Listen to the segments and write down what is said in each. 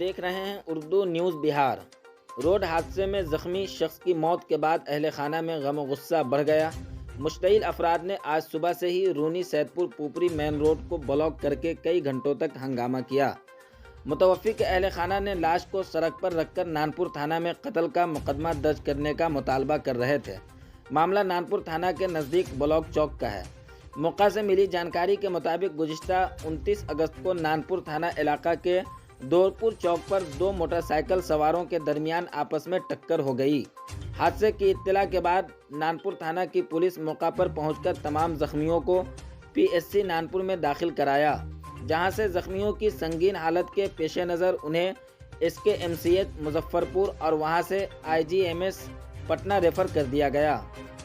देख रहे हैं उर्दू न्यूज़ बिहार। रोड हादसे में जख्मी शख्स की मौत के बाद अहले खाना में गम और गुस्सा बढ़ गया। मुश्तइल अफराद ने आज सुबह से ही रूनी सैदपुर पुपरी मेन रोड को ब्लॉक करके कई घंटों तक हंगामा किया। मुतवफ़्फ़ी के अहले खाना ने लाश को सड़क पर रखकर नानपुर थाना में कत्ल का मुकदमा दर्ज करने का मुतालबा कर रहे थे। मामला नानपुर थाना के नज़दीक ब्लॉक चौक का है। मौका से मिली जानकारी के मुताबिक गुज़िश्ता 29 अगस्त को नानपुर थाना इलाका के दौरपुर चौक पर दो मोटरसाइकिल सवारों के दरमियान आपस में टक्कर हो गई। हादसे की इत्तला के बाद नानपुर थाना की पुलिस मौका पर पहुंचकर तमाम जख्मियों को पीएससी नानपुर में दाखिल कराया, जहां से जख्मियों की संगीन हालत के पेश नज़र उन्हें SKMCH मुजफ्फरपुर और वहां से IGMS पटना रेफर कर दिया गया।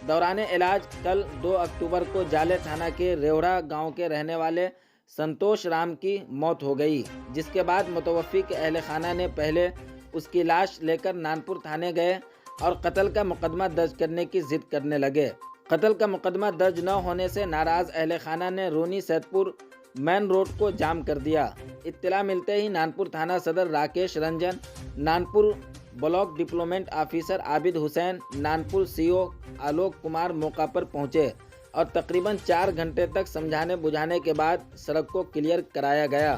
दौरान इलाज कल 2 अक्टूबर को जाले थाना के रेवड़ा गांव के रहने वाले संतोष राम की मौत हो गई, जिसके बाद मुतवफ़्फ़ी के अहले खाना ने पहले उसकी लाश लेकर नानपुर थाने गए और कत्ल का मुकदमा दर्ज करने की जिद करने लगे। कत्ल का मुकदमा दर्ज न होने से नाराज़ अहले खाना ने रूनी सैदपुर मेन रोड को जाम कर दिया। इत्तला मिलते ही नानपुर थाना सदर Rakesh Ranjan, Nanpur block development officer Abid Hussain, Nanpur CO Alok Kumar मौका पर पहुंचे और तकरीबन 4 घंटे तक समझाने बुझाने के बाद सड़क को क्लियर कराया गया।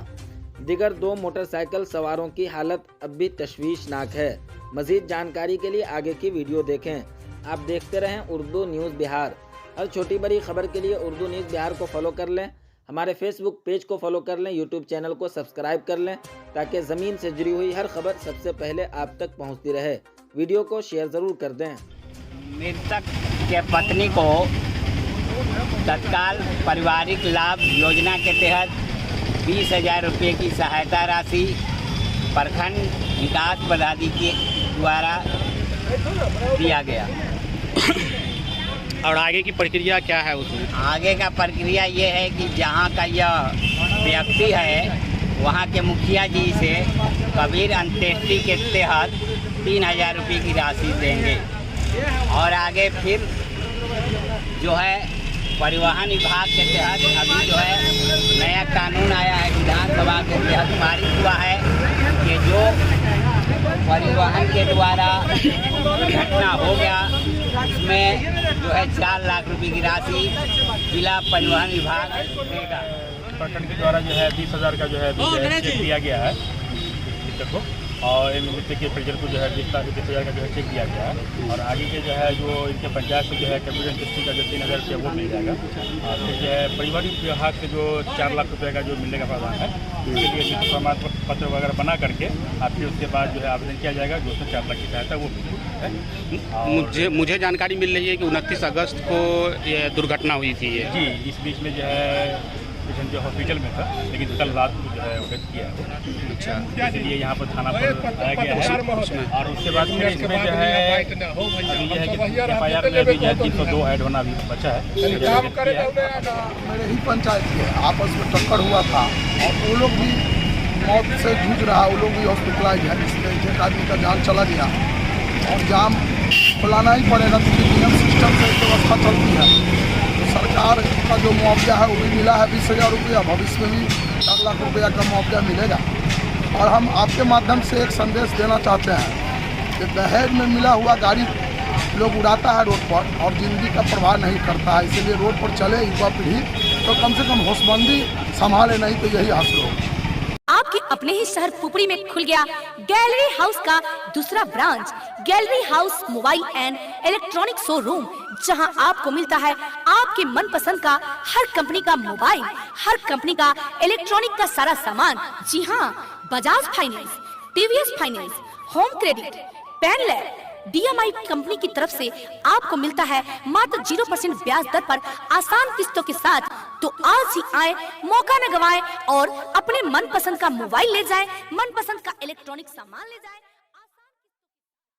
दिगर 2 मोटरसाइकिल सवारों की हालत अब भी तशवीशनाक है। मज़ीद जानकारी के लिए आगे की वीडियो देखें। आप देखते रहें उर्दू न्यूज़ बिहार। हर छोटी बड़ी खबर के लिए उर्दू न्यूज़ बिहार को फॉलो कर लें, हमारे फेसबुक पेज को फॉलो कर लें, यूट्यूब चैनल को सब्सक्राइब कर लें, ताकि ज़मीन से जुड़ी हुई हर खबर सबसे पहले आप तक पहुंचती रहे। वीडियो को शेयर ज़रूर कर दें। मृतक के पत्नी को तत्काल पारिवारिक लाभ योजना के तहत 20,000 रुपये की सहायता राशि प्रखंड विकास पदाधिकारी के द्वारा दिया गया। और आगे की प्रक्रिया क्या है उसमें? आगे का प्रक्रिया ये है कि जहाँ का यह व्यक्ति है वहाँ के मुखिया जी से कबीर अंत्येष्टि के तहत 3,000 रुपये की राशि देंगे और आगे फिर जो है परिवहन विभाग के तहत अभी जो है नया कानून आया है, विधानसभा के तहत पारित हुआ है कि जो परिवहन के द्वारा घटना हो गया उसमें जो है 4 लाख रुपए की राशि जिला परिवहन विभाग देगा। प्रखंड के द्वारा जो है 20,000 का जो है चेक दिया गया है मृतक को, और मृतक के परिजन को जो है 20,000 का जो है चेक दिया गया है। और आगे के जो है जो इनके पंचायत से जो है कबीर अंत्येष्टि का जो 3,000 रुपया वो मिल जाएगा। और फिर जो है परिवहन विभाग से जो 4 लाख रुपये का जो मिलने का प्रावधान है, उसके लिए प्रमाण पत्र वगैरह बना करके और फिर उसके बाद जो है आवेदन किया जाएगा, जो उसमें 4 लाख की सहायता वो मिलेगी। मुझे जानकारी मिल रही है कि 29 अगस्त को ये दुर्घटना हुई थी। ये जी, इस बीच में जो है पेशेंट जो हॉस्पिटल में था, लेकिन कल रात को जो है डेथ किया है। अच्छा, इसलिए यहाँ पर थाना पर आया गया है। और उसके बाद फिर इसमें जो है अभी ये है कि FIR में अभी जो है 302 ऐड होना अभी बचा है। मेरे ही पंचायत के आपस में टक्कर हुआ था और वो लोग भी मौत से जूझ रहा, वो लोग भी हॉस्पिटलाइज है, जिसमें एक आदमी का जान चला गया। और जाम खुलाना ही पड़ेगा क्योंकि नियम सिस्टम से व्यवस्था चलती है। तो सरकार का जो मुआवजा है वो भी मिला है 20,000 रुपया, भविष्य में भी 4 लाख रुपया का मुआवजा मिलेगा। और हम आपके माध्यम से एक संदेश देना चाहते हैं कि दहेज में मिला हुआ गाड़ी लोग उड़ाता है रोड पर और ज़िंदगी का प्रभाव नहीं करता है। इसीलिए रोड पर चले युवा पीढ़ी तो कम से कम होशबंदी संभाले, नहीं तो यही हासिल होगा। आपके अपने ही शहर पुपरी में खुल गया गैलरी हाउस का दूसरा branch, gallery house mobile and electronic showroom, जहां आपको मिलता है आपके मनपसंद का हर कंपनी का मोबाइल, हर कंपनी का इलेक्ट्रॉनिक का सारा सामान। जी हां, Bajaj finance, TVS finance, home credit, पेनलैब, DMI कंपनी की तरफ से आपको मिलता है मात्र 0% ब्याज दर पर आसान किस्तों के साथ। तो आज ही आए, मौका न गवाएं और अपने मनपसंद का मोबाइल ले जाएं, मनपसंद का इलेक्ट्रॉनिक सामान ले जाएं।